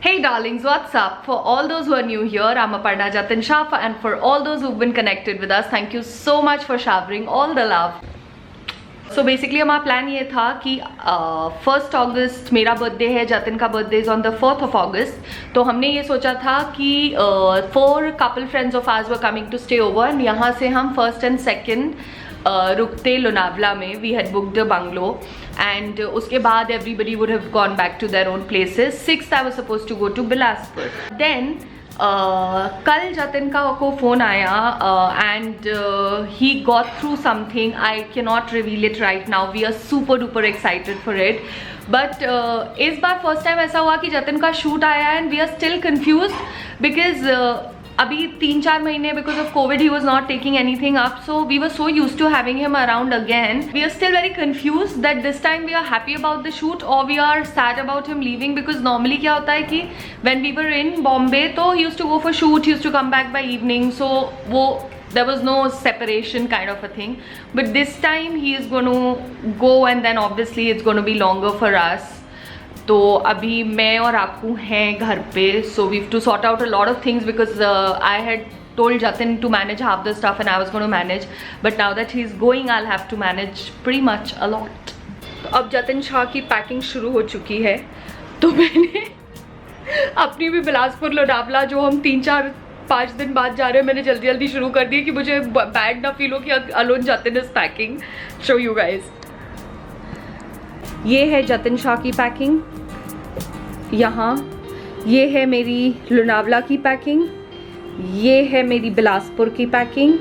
Hey darlings, what's up? For all those who are new here, I'm Aparna Jatin Shah, and for all those who've been connected with us, thank you so much for showering all the love. So basically हमारा plan ये था कि 1st अगस्त मेरा birthday है, जतिन का birthday is on the 4th of August. तो हमने ये सोचा था कि 4 couple friends of ours were coming to stay over, and यहाँ से हम 1st and 2nd रुकते लोनावला में. We had booked a bungalow, and उसके बाद everybody would have gone back to their own places. 6th I was supposed to go to Bilaspur. Then कल जतिन का को फ़ोन आया and he got through something. I cannot reveal it right now. We are super duper excited for it. But इस बार first time ऐसा हुआ कि जतिन का shoot आया and we are still confused because अभी 3-4 महीने because of COVID he was not taking anything up, so we were so used to having him around again. We are still very confused that this time we are happy about the shoot or we are sad about him leaving, because normally क्या होता है कि when we were in Bombay तो he used to go for shoot, he used to come back by evening, so वो there was no separation kind of a thing. But this time he is going to go and then obviously it's going to be longer for us. तो अभी मैं और आकू हैं घर पे, so we have to sort out a lot of things because I had told Jatin to manage half the stuff and I was going to manage, but now that he's going I'll have to manage pretty much a lot. तो अब जतिन शाह की packing शुरू हो चुकी है, तो मैंने अपनी भी बिलासपुर लोनावला जो हम 3-4-5 दिन बाद जा रहे हैं, मैंने जल्दी जल्दी शुरू कर दी कि मुझे बैड ना फील हो कि alone Jatin is packing. Show you guys, ये है जतिन शाह की पैकिंग. यहाँ ये है मेरी लोनावला की पैकिंग, ये है मेरी बिलासपुर की पैकिंग,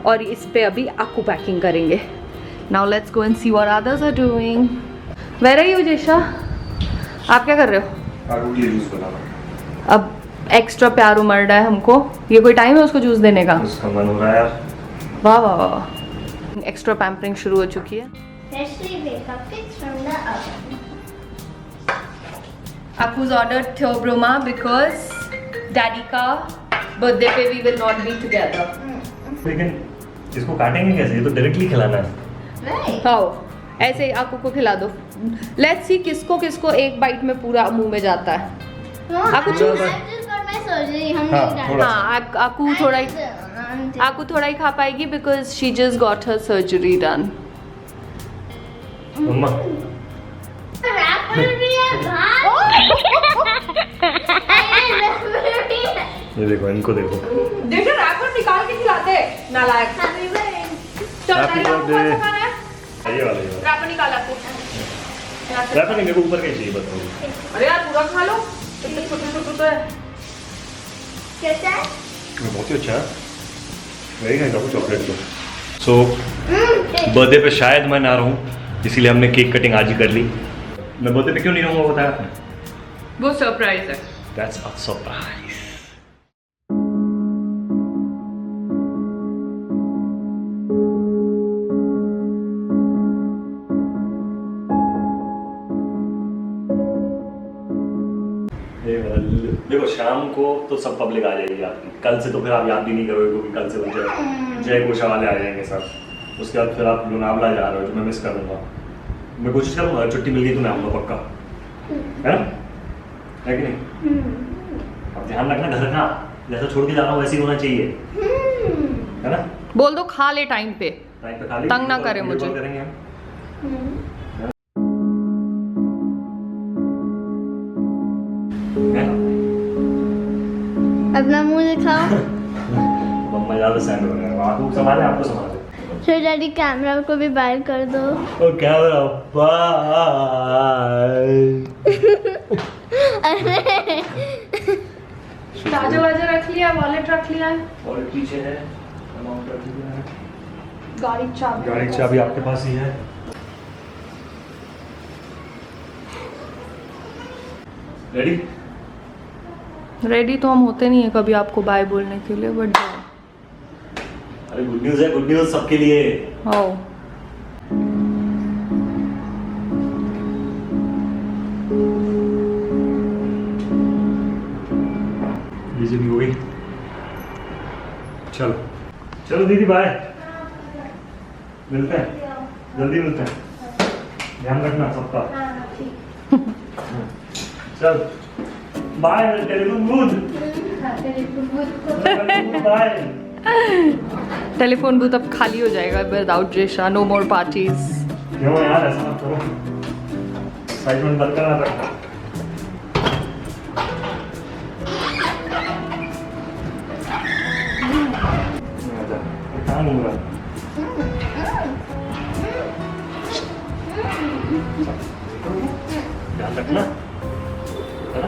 और इस पे अभी आकू पैकिंग करेंगे. Now let's go and see what others are doing. Where are you Jesha? आप क्या कर रहे हो? आकू के लिए जूस बना रहा हूं. अब एक्स्ट्रा प्यार उमड़ रहा है हमको. ये कोई टाइम है उसको जूस देने का? उसका मन हो रहा है यार. वाह वाह वाह. एक्स्ट्रा पैम्परिंग शुरू हो चुकी है. Freshly baked cupcakes from the oven. Aku's ordered Theobroma because Daddy का बर्थडे पे we will not be together. लेकिन इसको काटेंगे कैसे? ये तो डायरेक्टली खिलाना है. Right. खाओ ऐसे ही आकू को खिला दो. लेट्स सी किसको किसको एक बाइट में पूरा मुंह में जाता है. No, Aku I choose. just got my surgery. हम हाँ, नहीं थोड़ा हाँ आकू थोड़ा ही आकू थोड़ा ही खा पाएगी because she just got her surgery done. Mamma wrapper भी है भाई. ये देखो, इनको देखो. देखो रैपर निकाल के खिलाते नालायक. Happy birthday. चल Happy पहले आकू birthday. को खाना है. ये वाला ये वाला. रैपर निकाल आकू. रैपर नहीं, मेरे को ऊपर का ही चाहिए, बताओ. अरे यार पूरा खा लो. इतने छोटे छोटे तो है. कैसा है? ये बहुत ही अच्छा है. वही खाएगा वो चॉकलेट को. सो बर्थडे पे शायद मैं ना रहूं, इसीलिए हमने केक कटिंग आज ही कर ली. मैं बर्थडे पे क्यों नहीं रहूंगा बताया आपने? वो सरप्राइज है. That's a surprise. देखो शाम को तो सब पब्लिक आ जाएगी आपकी. कल से तो फिर आप याद भी नहीं करोगे क्योंकि कल से जय गोशा वाले आ जाएंगे सब. उसके बाद फिर आप लोनावला जा रहे हो जो मैं मिस करूँगा. मैं कोशिश करूँगा छुट्टी मिल गई तो मैं आऊँगा पक्का, है ना? है कि नहीं? अब ध्यान रखना, घर का जैसा छोड़ के जा रहा हूँ वैसे ही होना चाहिए, है ना? बोल दो खा ले टाइम पे. टाइम पे खा ली. तंग ना करे मुझे. करेंगे हम. है ना? अपना मुंह दिखाओ. मम्मा ज़्यादा सैंड हो रहे हैं. आपको संभाले, आपको संभाले. तो डैडी कैमरा को भी बाहर कर दो. ओ कैमरा बाय. चार्जर वार्जर रख लिया, वॉलेट रख लिया, और पीछे है अमाउंट रख दिया है. गाड़ी की चाबी. गाड़ी की चाबी आपके पास ही है. रेडी? रेडी तो हम होते नहीं है कभी आपको बाय बोलने के लिए, बट अरे गुड न्यूज़ है, गुड न्यूज़ सबके लिए. आओ. लीजिए हो गई. चलो चलो दीदी बाय. मिलते हैं, जल्दी मिलते हैं. ध्यान रखना सबका. चल bye telephone booth bye. Telephone booth अब खाली हो जाएगा without Jesha, no more parties. क्यों यार ऐसा मत करो, एक्साइटमेंट बंद करना पड़ता। कहाँ घूम रहा है? ध्यान रखना है ना?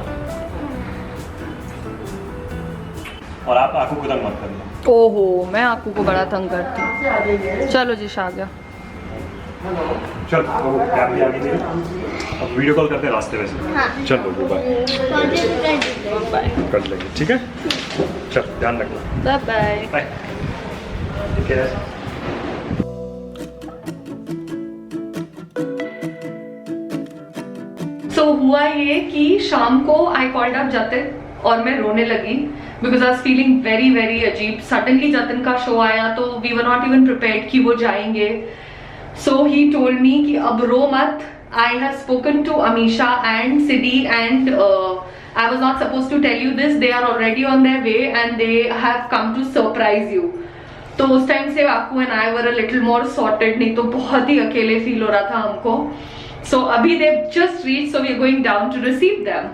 और आप आंखों को तंग मत करना। ओहो, मैं आपको को बड़ा तंग करती हूँ। चलो जी आ गया। चल वो कैब भी आ गई मेरी, अब वीडियो कॉल करते हैं रास्ते में से। हाँ। चल बाय बाय कर लेंगे, ठीक है? चल ध्यान रखना, बाय। बाय। ठीक है। सो हुआ ये कि शाम को आई कॉल्ड अप जतिन और मैं रोने लगी because I was feeling very very अजीब। सडनली जतिन का शो आया तो we were not even prepared कि वो जाएंगे। सो ही टोल्ड मी कि अब रो मत, I have spoken to Amisha and Siddy and I was not supposed to tell you this, they are already on their way and they have come to surprise you. तो उस time से आपको and I were a little more sorted, नहीं तो बहुत ही अकेले feel हो रहा था हमको। So अभी they just reached, so we are going down to receive them.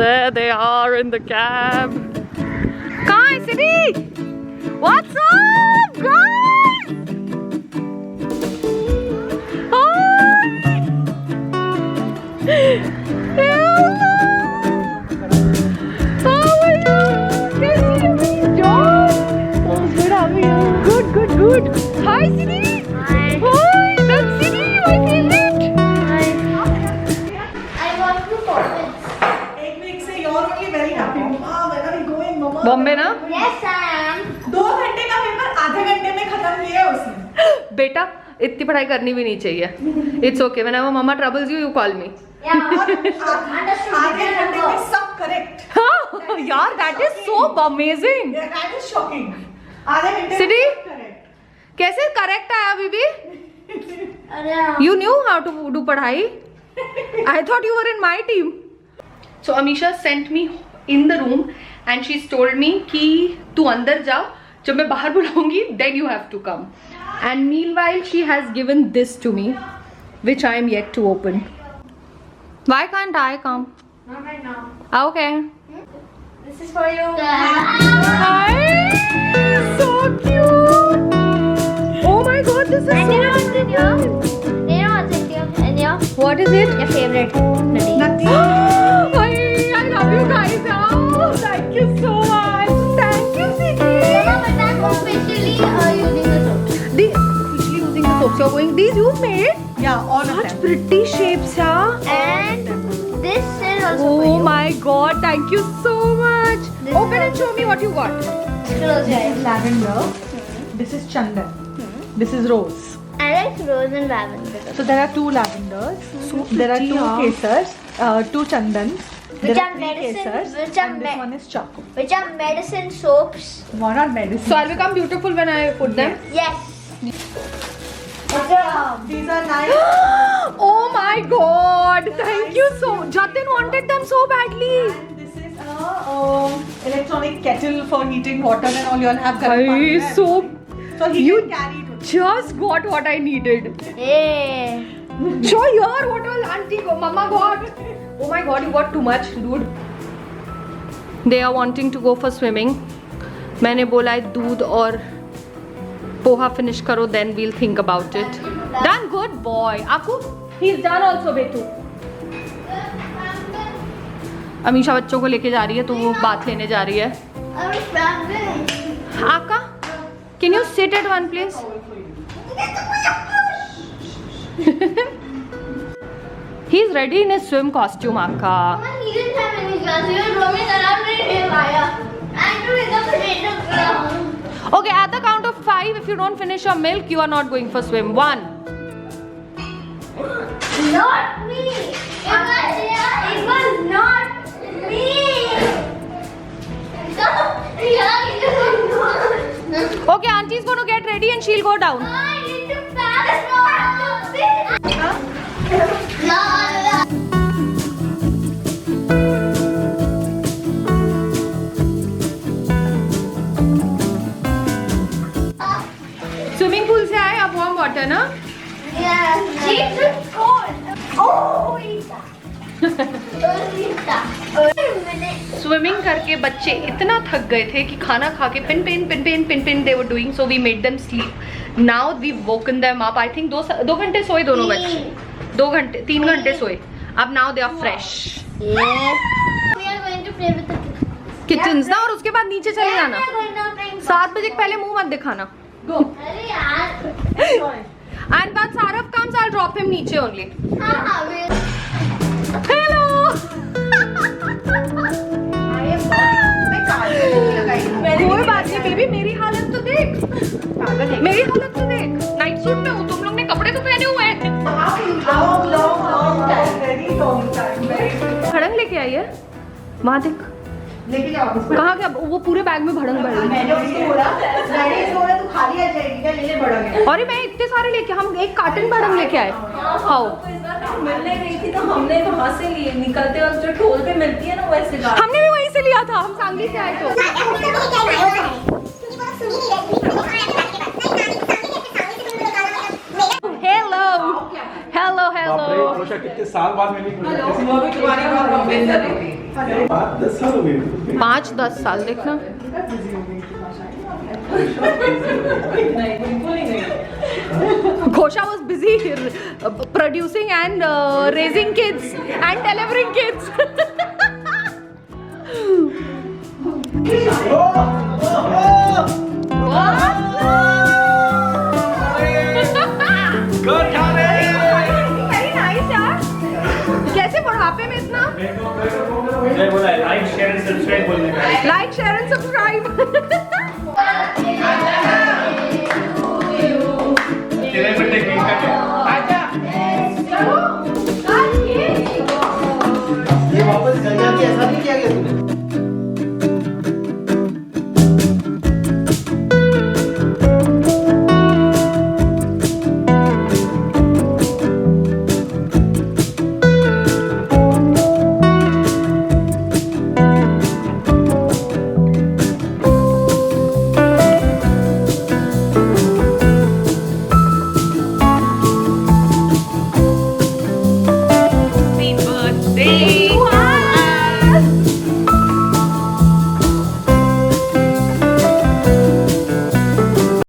There they are in the cab. कहाँ है city? What's up, guys? Hello. How are you? Can you see me, John? Oh, good. How are you? Good, good, good. Hi, Siri. Hi. Hi, that's Siri, my favorite. I want to comments. एक week से you're only very happy. Mama, when are we going, Mama? Bombay ना? Yes, I am. 2 घंटे का paper आधे घंटे में खत्म किया है उसने। बेटा इतनी पढ़ाई करनी भी नहीं चाहिए। It's okay. Whenever mama troubles you, you call me. Yeah. आधे घंटे में सब correct. यार, that is so amazing. Yeah, that is shocking. आधे घंटे में Siri? सब correct. कैसे करेक्ट आया बीबी? अरे You knew how to do पढ़ाई? I thought you were in my team. So Amisha sent me in the room and she's told me कि तू अंदर जा, जब मैं बाहर बुलाऊंगी then you have to come. And meanwhile she has given this to me, which I am yet to open. Why can't I come? not right now. Okay. This is for you. Hi, so cute. Oh my God, this is And so you know what's in beautiful. your? You know what's in your? And your? What is it? Your favorite. Nutty. Nutty. I love you guys. Oh, thank you so much. Thank you, Siti. Mama, but I'm officially using the soap. Officially using the soaps you're going. These you made? Yeah, all of Such them. pretty shapes, yeah. And this is also for Oh you. my God, thank you so much. This Open is and show me what you got. Close your This is eyes. lavender. This is chandan. This is rose. I like rose and lavender. So there are 2 lavenders. There are 2 kesars, 2 chandans. Which There are are 3 medicine- kesars. which are And this one is charcoal. Which are medicine soaps. One are medicine. So I'll become beautiful when I put them. Yes. These are nice. Oh my God, thank you so much. Jatin wanted them so badly. And this is a electronic kettle for heating water and all. You all have garam Hey, pani, right? so So he you- can carry it. with just got what I needed. Hey. Show here what all auntie go, mama got. Oh my God, you got too much, dude. They are wanting to go for swimming. मैंने बोला है दूध और poha finish करो, then we'll think about it. Done, good boy. Aku, he's done also, बेटू. अमीशा बच्चों को लेके जा रही है तो वो बात लेने जा रही है. I was bamboo. Aka, can you sit at one place? He's ready in his swim costume, Aka. Mama, he didn't have any class. He was roaming around in Himalaya. And to pick up potato ground. Okay, at the count of 5, if you don't finish your milk, you are not going for swim. 1. Not me. It was not me. Okay, auntie's going to get ready and she'll go down. I need to pass. No. Swimming करके बच्चे इतना थक गए थे कि खाना खा के पिन they were doing, so we made them sleep. Now we woken them up. I think 2 घंटे सोए दोनों बच्चे, 3 घंटे सोए। अब now they are fresh kitchens ना, और उसके बाद नीचे चले जाना। 7 बजे के पहले मुंह मत दिखाना। अरे यार And once Arav comes, I'll drop him नीचे only. Hello. कोई बात नहीं बेबी, मेरी हालत तो देख, मेरी हालत तो देख। नाइट सूट में हूँ, तुम लोग ने कपड़े तो पहने हुए हैं। भड़ंग लेके आई है, वहाँ देख। लेके जाओ उसको। कहाँ क्या वो पूरे बैग में भड़ंग भर रही मैंने उसको बोला डैडी सो रहा, तू खाली आ जाएगी क्या, ले ले बड़ा। और मैं इतने सारे लेके, हम 1 कार्टन भड़ंग लेके आए। हाउ तो इस बार हम मिलने गई थी तो हमने वहाँ से लिए, निकलते वक्त जो टोल पे मिलती है ना वैसे ला। हमने भी वहीं से लिया था, हम सांगली से आए तो। Hello hello hello. कितने साल बाद मैंने वो भी तुम्हारी बात कमेंट कर रही थी। 10 साल हो गए। 5-10 साल देखना। नहीं बिल्कुल ही नहीं। Ghosha was busy producing and raising kids and delivering kids. Very nice यार। कैसे बुढ़ापे में इतना? मैं बोला लाइक शेयर एंड सब्सक्राइब बोलने का। Like, share and subscribe.